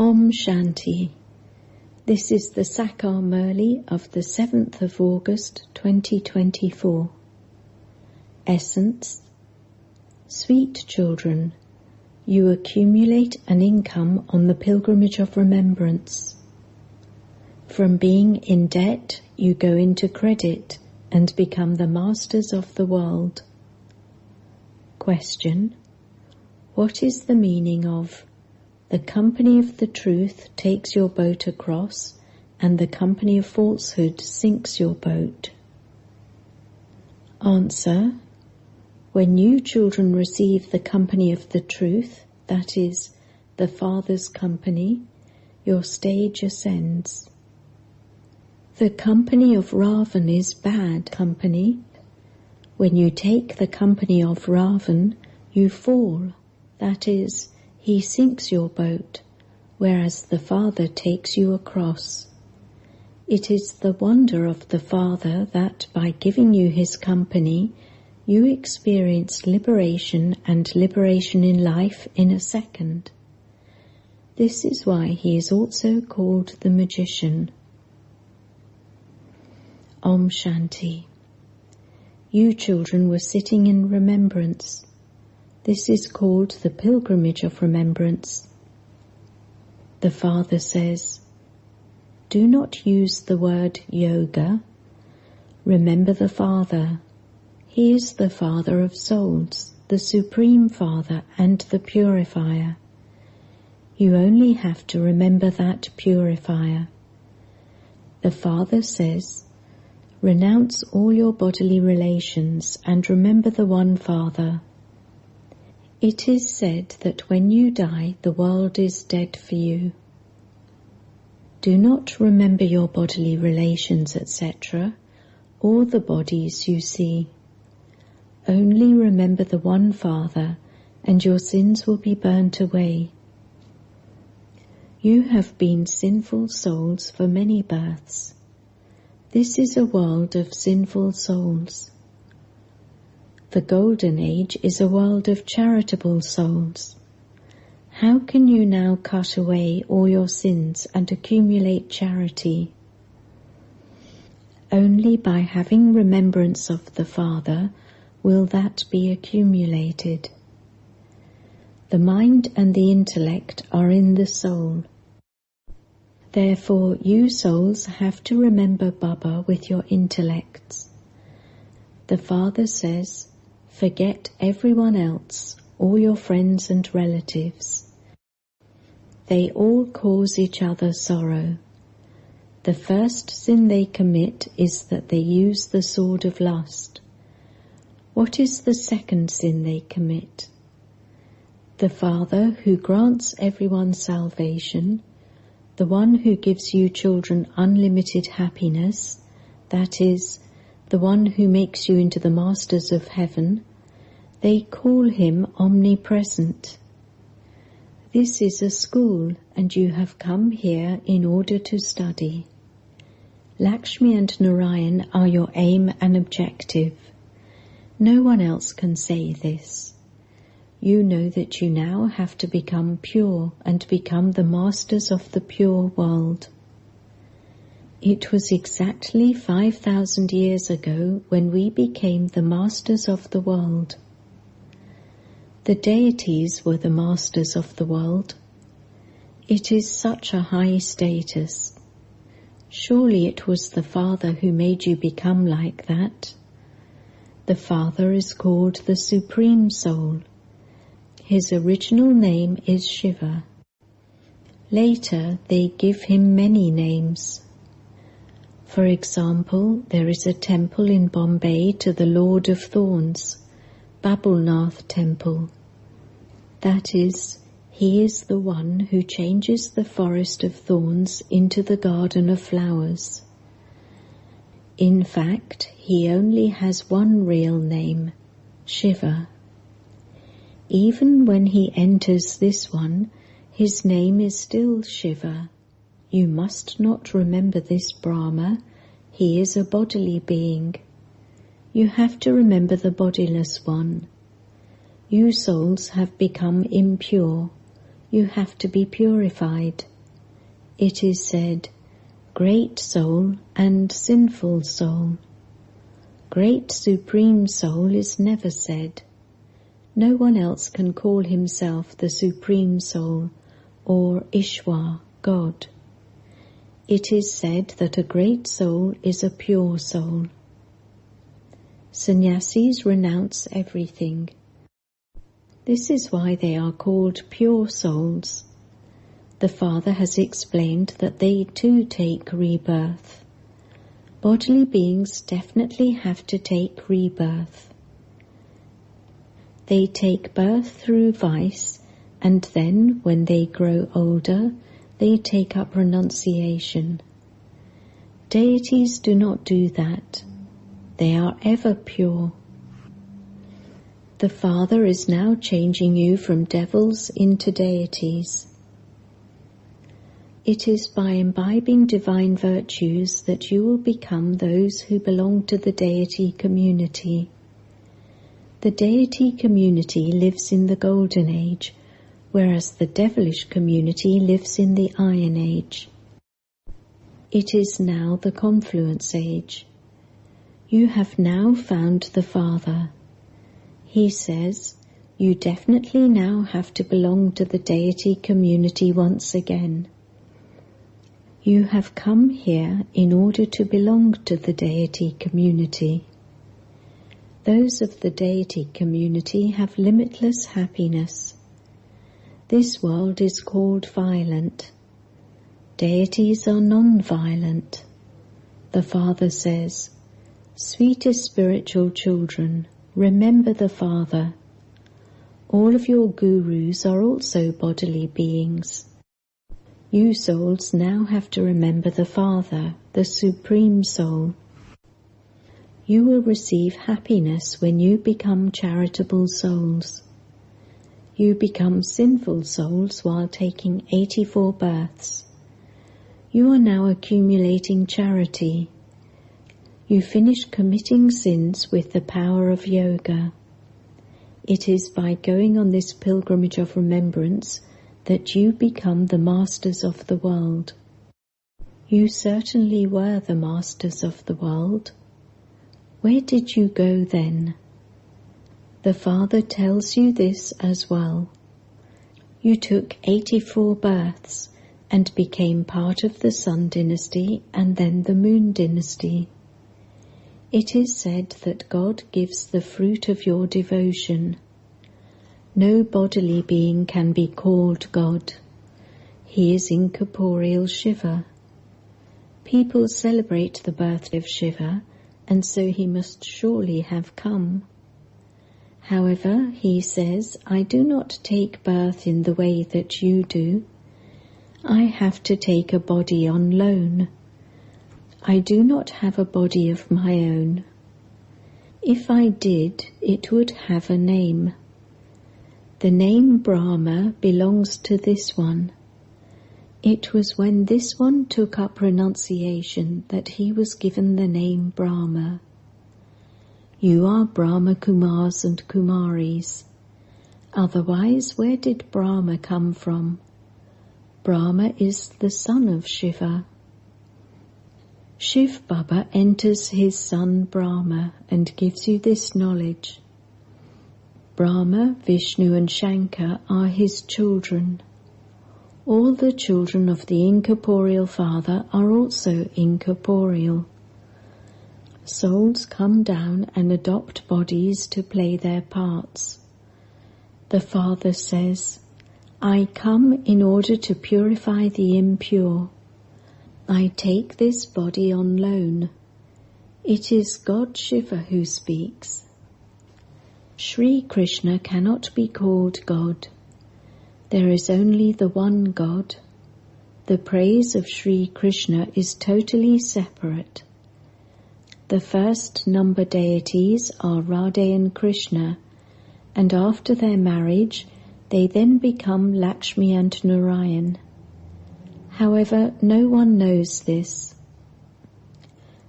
Om Shanti. This is the Sakar Murli of the 7th of August 2024. Essence. Sweet children, you accumulate an income on the pilgrimage of remembrance. From being in debt, you go into credit and become the masters of the world. Question. What is the meaning of the company of the truth takes your boat across, and the company of falsehood sinks your boat? Answer. When you children receive the company of the truth, that is, the Father's company, your stage ascends. The company of Ravan is bad company. When you take the company of Ravan, you fall, that is, he sinks your boat, whereas the Father takes you across. It is the wonder of the Father that by giving you his company, you experience liberation and liberation in life in a second. This is why he is also called the magician. Om Shanti. You children were sitting in remembrance. This is called the pilgrimage of remembrance. The Father says, do not use the word yoga. Remember the Father. He is the Father of souls, the Supreme Father and the Purifier. You only have to remember that Purifier. The Father says, renounce all your bodily relations and remember the one Father. It is said that when you die, the world is dead for you. Do not remember your bodily relations, etc., or the bodies you see. Only remember the one Father, and your sins will be burnt away. You have been sinful souls for many births. This is a world of sinful souls. The Golden Age is a world of charitable souls. How can you now cut away all your sins and accumulate charity? Only by having remembrance of the Father will that be accumulated. The mind and the intellect are in the soul. Therefore, you souls have to remember Baba with your intellects. The Father says, forget everyone else, all your friends and relatives. They all cause each other sorrow. The first sin they commit is that they use the sword of lust. What is the second sin they commit? The Father who grants everyone salvation, the one who gives you children unlimited happiness, that is, the one who makes you into the masters of heaven, they call him omnipresent. This is a school, and you have come here in order to study. Lakshmi and Narayan are your aim and objective. No one else can say this. You know that you now have to become pure and become the masters of the pure world. It was exactly 5,000 years ago when we became the masters of the world. The deities were the masters of the world. It is such a high status. Surely it was the Father who made you become like that. The Father is called the Supreme Soul. His original name is Shiva. Later they give him many names. For example, there is a temple in Bombay to the Lord of Thorns, Babulnath Temple. That is, he is the one who changes the forest of thorns into the garden of flowers. In fact, he only has one real name, Shiva. Even when he enters this one, his name is still Shiva. You must not remember this Brahma. He is a bodily being. You have to remember the bodiless one. You souls have become impure. you have to be purified. It is said, great soul and sinful soul. Great supreme soul is never said. No one else can call himself the supreme soul or Ishwar, God. It is said that a great soul is a pure soul. Sannyasis renounce everything. This is why they are called pure souls. The Father has explained that they too take rebirth. Bodily beings definitely have to take rebirth. They take birth through vice, and then, when they grow older, they take up renunciation. Deities do not do that. They are ever pure. The Father is now changing you from devils into deities. It is by imbibing divine virtues that you will become those who belong to the deity community. The deity community lives in the Golden Age, whereas the devilish community lives in the Iron Age. It is now the Confluence Age. You have now found the Father. He says, you definitely now have to belong to the deity community once again. You have come here in order to belong to the deity community. Those of the deity community have limitless happiness. This world is called violent. Deities are non-violent. The Father says, sweetest spiritual children, remember the Father. All of your gurus are also bodily beings. You souls now have to remember the Father, the Supreme Soul. You will receive happiness when you become charitable souls. You become sinful souls while taking 84 births. You are now accumulating charity. You finish committing sins with the power of yoga. It is by going on this pilgrimage of remembrance that you become the masters of the world. You certainly were the masters of the world. Where did you go then? The Father tells you this as well. You took 84 births and became part of the Sun dynasty and then the Moon dynasty. It is said that God gives the fruit of your devotion. No bodily being can be called God. He is incorporeal Shiva. People celebrate the birthday of Shiva, and so he must surely have come. However, he says, I do not take birth in the way that you do. I have to take a body on loan. I do not have a body of my own. If I did, it would have a name. The name Brahma belongs to this one. It was when this one took up renunciation that he was given the name Brahma. You are Brahma Kumars and Kumaris. Otherwise, where did Brahma come from? Brahma is the son of Shiva. Shiv Baba enters his son Brahma and gives you this knowledge. Brahma, Vishnu and Shankar are his children. All the children of the incorporeal Father are also incorporeal. Souls come down and adopt bodies to play their parts. The Father says, I come in order to purify the impure. I take this body on loan. It is God Shiva who speaks. Sri Krishna cannot be called God. There is only the one God. The praise of Sri Krishna is totally separate. The first number deities are Radha and Krishna, and after their marriage, they then become Lakshmi and Narayan. However, no one knows this.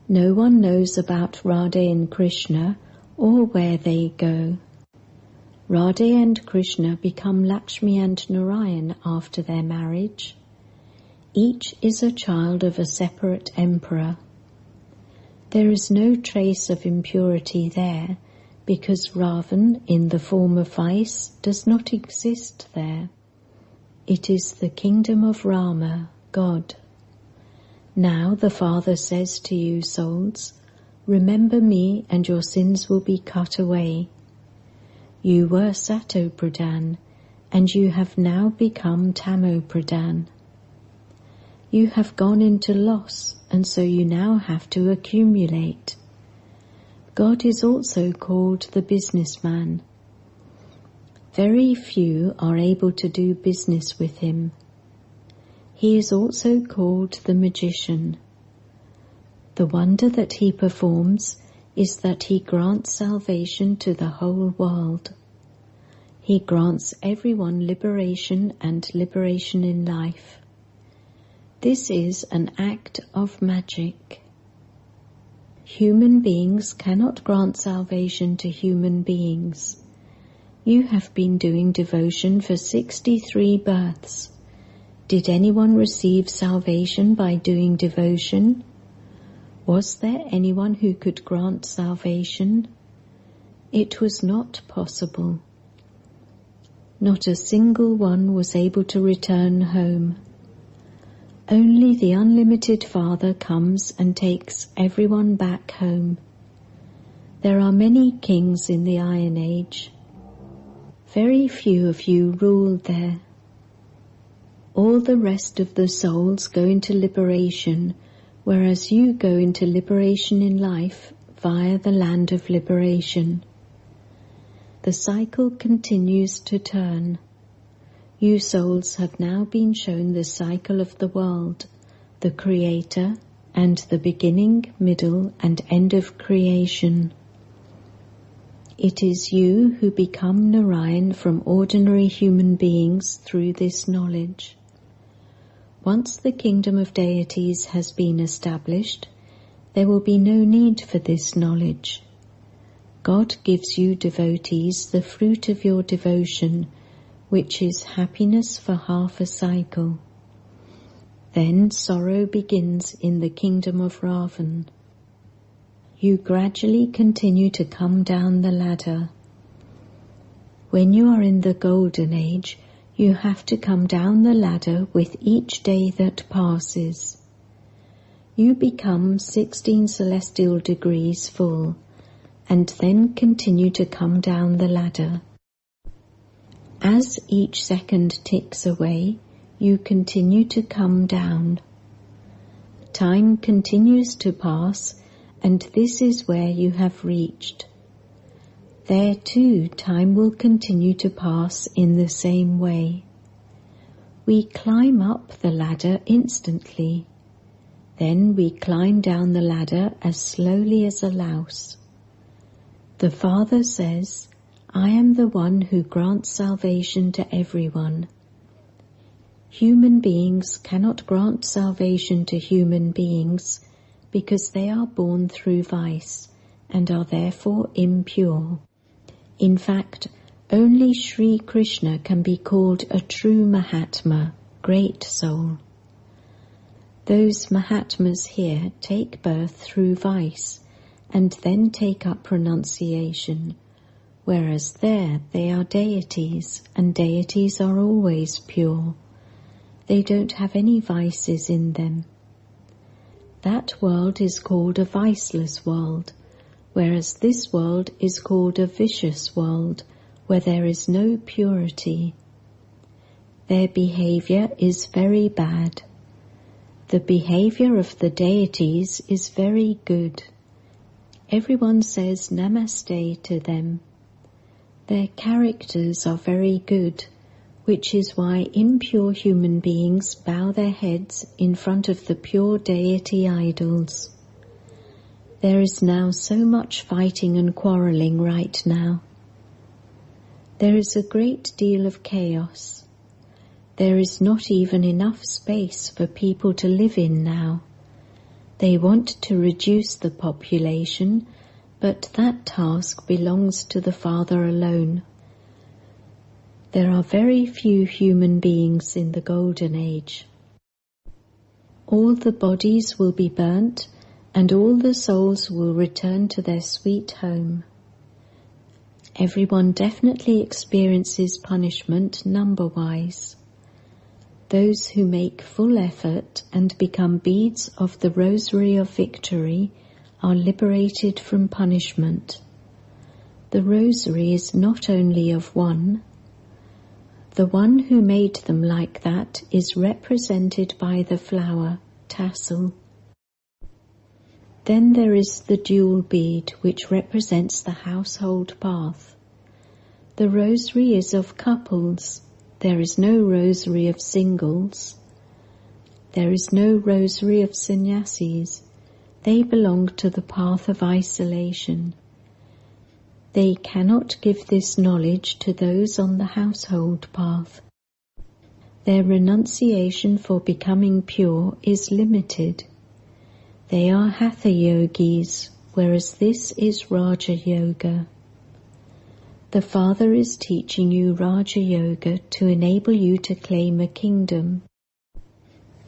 No one knows about Radha and Krishna or where they go. Radha and Krishna become Lakshmi and Narayan after their marriage. Each is a child of a separate emperor. There is no trace of impurity there, because Ravan, in the form of vice, does not exist there. It is the kingdom of Rama, God. Now the Father says to you, souls, remember me and your sins will be cut away. You were Sato Pradhan, and you have now become Tamo Pradhan. You have gone into loss, and so you now have to accumulate. God is also called the businessman. Very few are able to do business with him. He is also called the magician. The wonder that he performs is that he grants salvation to the whole world. He grants everyone liberation and liberation in life. This is an act of magic. Human beings cannot grant salvation to human beings. You have been doing devotion for 63 births. Did anyone receive salvation by doing devotion? Was there anyone who could grant salvation? It was not possible. Not a single one was able to return home. Only the unlimited Father comes and takes everyone back home. There are many kings in the Iron Age. Very few of you rule there. All the rest of the souls go into liberation, whereas you go into liberation in life via the land of liberation. The cycle continues to turn. You souls have now been shown the cycle of the world, the Creator, and the beginning, middle, and end of creation. It is you who become Narayan from ordinary human beings through this knowledge. Once the kingdom of deities has been established, there will be no need for this knowledge. God gives you devotees the fruit of your devotion, which is happiness for half a cycle. Then sorrow begins in the kingdom of Ravan. You gradually continue to come down the ladder. When you are in the golden age, you have to come down the ladder with each day that passes. You become 16 celestial degrees full, and then continue to come down the ladder. As each second ticks away, you continue to come down. Time continues to pass, and this is where you have reached. There too, time will continue to pass in the same way. We climb up the ladder instantly. Then we climb down the ladder as slowly as a louse. The Father says, I am the one who grants salvation to everyone. Human beings cannot grant salvation to human beings because they are born through vice and are therefore impure. In fact, only Sri Krishna can be called a true Mahatma, great soul. Those Mahatmas here take birth through vice and then take up renunciation, whereas there they are deities, and deities are always pure. They don't have any vices in them. That world is called a viceless world, whereas this world is called a vicious world, where there is no purity. Their behavior is very bad. The behavior of the deities is very good. Everyone says namaste to them. Their characters are very good, which is why impure human beings bow their heads in front of the pure deity idols. There is now so much fighting and quarrelling right now. There is a great deal of chaos. There is not even enough space for people to live in now. They want to reduce the population, but that task belongs to the Father alone. There are very few human beings in the Golden Age. All the bodies will be burnt, and all the souls will return to their sweet home. Everyone definitely experiences punishment number-wise. Those who make full effort and become beads of the rosary of victory are liberated from punishment. The rosary is not only of one. The one who made them like that is represented by the flower, tassel. Then there is the dual bead, which represents the household path. The rosary is of couples. There is no rosary of singles. There is no rosary of sannyasis. They belong to the path of isolation. They cannot give this knowledge to those on the household path. Their renunciation for becoming pure is limited. They are Hatha yogis, whereas this is Raja Yoga. The Father is teaching you Raja Yoga to enable you to claim a kingdom.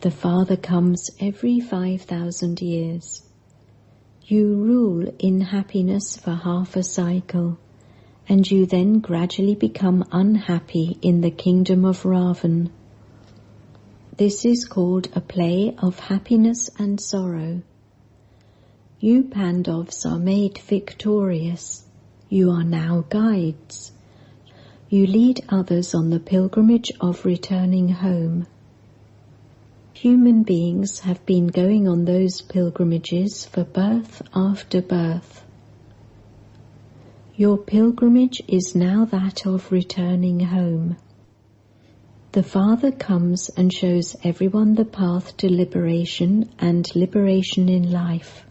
The Father comes every 5,000 years. You rule in happiness for half a cycle, and you then gradually become unhappy in the kingdom of Ravan. This is called a play of happiness and sorrow. You Pandavas are made victorious. You are now guides. You lead others on the pilgrimage of returning home. Human beings have been going on those pilgrimages for birth after birth. Your pilgrimage is now that of returning home. The Father comes and shows everyone the path to liberation and liberation in life.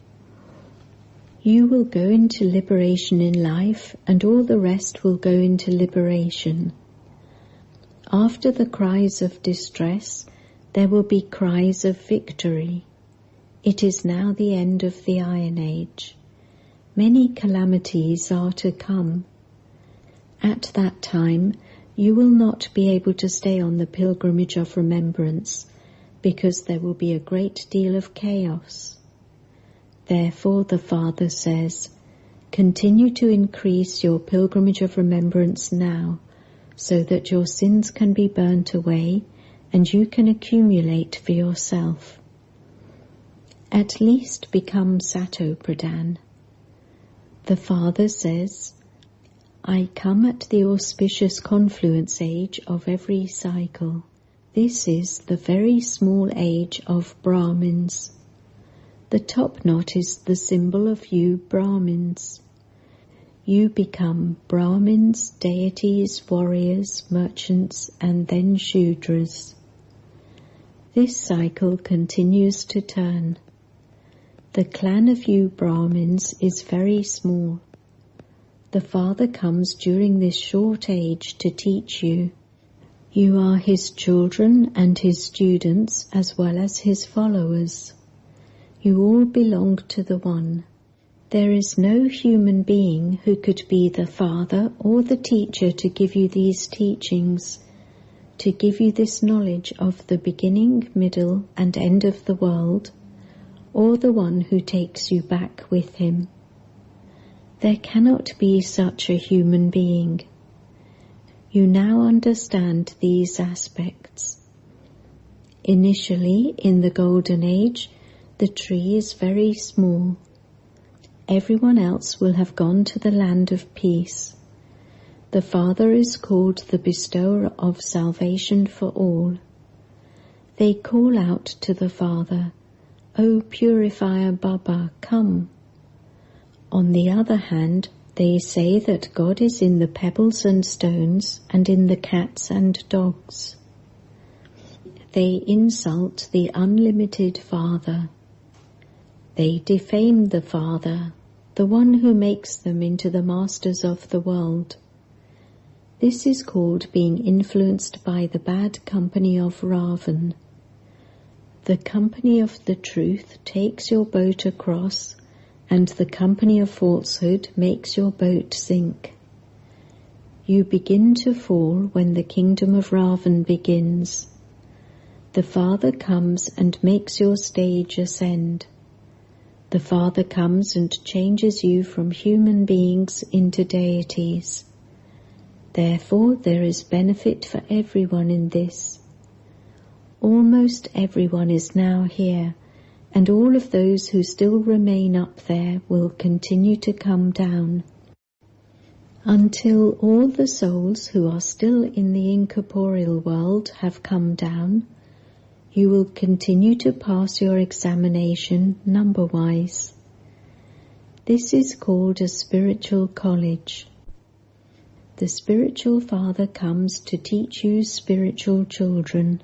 You will go into liberation in life, and all the rest will go into liberation. After the cries of distress, there will be cries of victory. It is now the end of the Iron Age. Many calamities are to come. At that time, you will not be able to stay on the pilgrimage of remembrance, because there will be a great deal of chaos. Therefore, the Father says, continue to increase your pilgrimage of remembrance now, so that your sins can be burnt away and you can accumulate for yourself. At least become Sato Pradhan. The Father says, I come at the auspicious confluence age of every cycle. This is the very small age of Brahmins. The top knot is the symbol of you Brahmins. You become Brahmins, deities, warriors, merchants, and then Shudras. This cycle continues to turn. The clan of you Brahmins is very small. The Father comes during this short age to teach you. You are his children and his students as well as his followers. You all belong to the One. There is no human being who could be the Father or the teacher to give you these teachings, to give you this knowledge of the beginning, middle, and end of the world, or the one who takes you back with him. There cannot be such a human being. You now understand these aspects. Initially, in the Golden Age, the tree is very small. Everyone else will have gone to the land of peace. The Father is called the bestower of salvation for all. They call out to the Father, O Purifier Baba, come. On the other hand, they say that God is in the pebbles and stones and in the cats and dogs. They insult the unlimited Father. They defame the Father, the one who makes them into the masters of the world. This is called being influenced by the bad company of Ravan. The company of the truth takes your boat across, and the company of falsehood makes your boat sink. You begin to fall when the kingdom of Ravan begins. The Father comes and makes your stage ascend. The Father comes and changes you from human beings into deities. Therefore there is benefit for everyone in this. Almost everyone is now here, and all of those who still remain up there will continue to come down. Until all the souls who are still in the incorporeal world have come down, you will continue to pass your examination number-wise. This is called a spiritual college. The spiritual father comes to teach you spiritual children.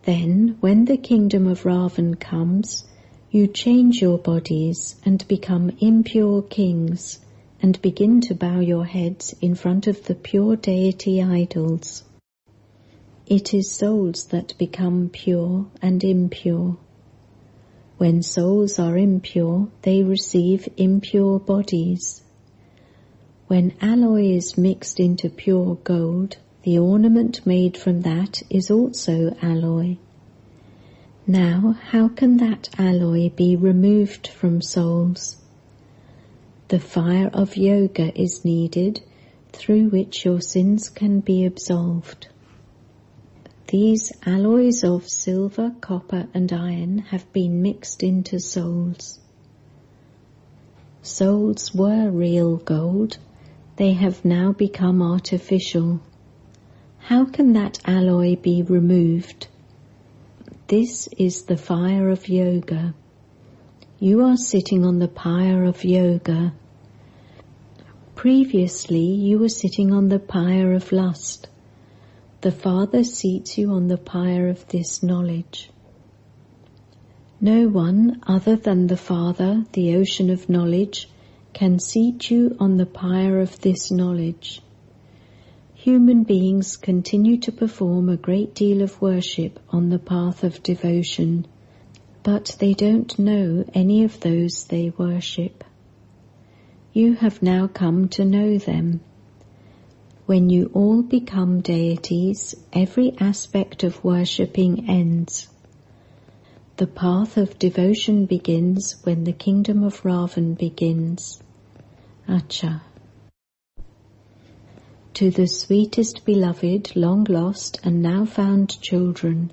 Then, when the kingdom of Ravan comes, you change your bodies and become impure kings, and begin to bow your heads in front of the pure deity idols. It is souls that become pure and impure. When souls are impure, they receive impure bodies. When alloy is mixed into pure gold, the ornament made from that is also alloy. Now, how can that alloy be removed from souls? The fire of yoga is needed, through which your sins can be absolved. These alloys of silver, copper and iron have been mixed into souls. Souls were real gold. They have now become artificial. How can that alloy be removed? This is the fire of yoga. You are sitting on the pyre of yoga. Previously you were sitting on the pyre of lust. The Father seats you on the pyre of this knowledge. No one other than the Father, the ocean of knowledge, can seat you on the pyre of this knowledge. Human beings continue to perform a great deal of worship on the path of devotion, but they don't know any of those they worship. You have now come to know them. When you all become deities, every aspect of worshipping ends. The path of devotion begins when the kingdom of Ravan begins. Acha. To the sweetest beloved, long lost and now found children,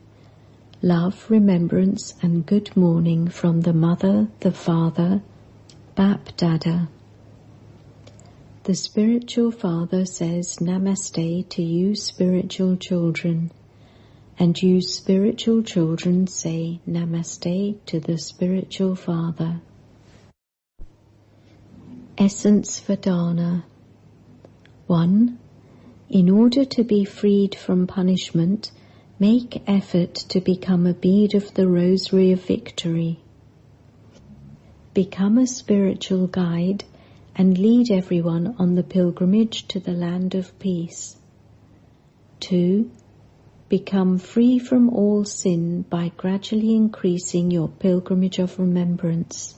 love, remembrance and good morning from the Mother, the Father, Bap Dada. The spiritual father says Namaste to you spiritual children, and you spiritual children say Namaste to the spiritual father. Essence for Dana. 1. In order to be freed from punishment, make effort to become a bead of the rosary of victory. Become a spiritual guide and lead everyone on the pilgrimage to the land of peace. 2. Become free from all sin by gradually increasing your pilgrimage of remembrance.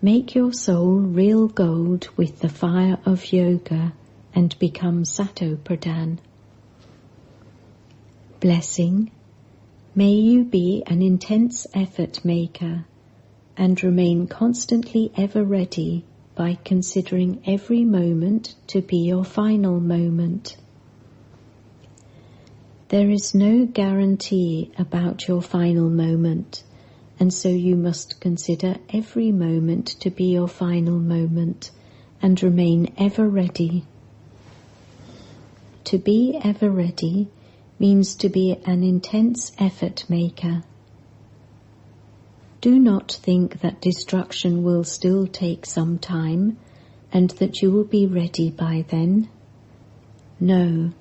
Make your soul real gold with the fire of yoga and become Sato Pradhan. Blessing. May you be an intense effort maker and remain constantly ever ready by considering every moment to be your final moment. There is no guarantee about your final moment, and so you must consider every moment to be your final moment and remain ever ready. To be ever ready means to be an intense effort maker. Do not think that destruction will still take some time and that you will be ready by then. No,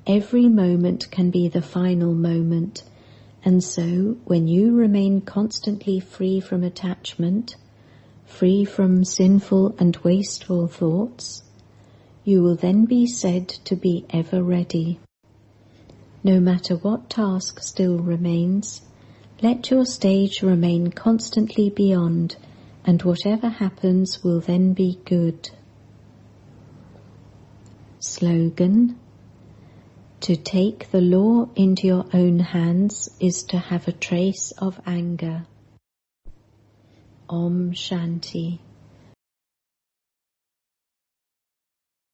every moment can be the final moment, and so when you remain constantly free from attachment, free from sinful and wasteful thoughts, you will then be said to be ever ready. No matter what task still remains, let your stage remain constantly beyond, and whatever happens will then be good. Slogan: to take the law into your own hands is to have a trace of anger. Om Shanti.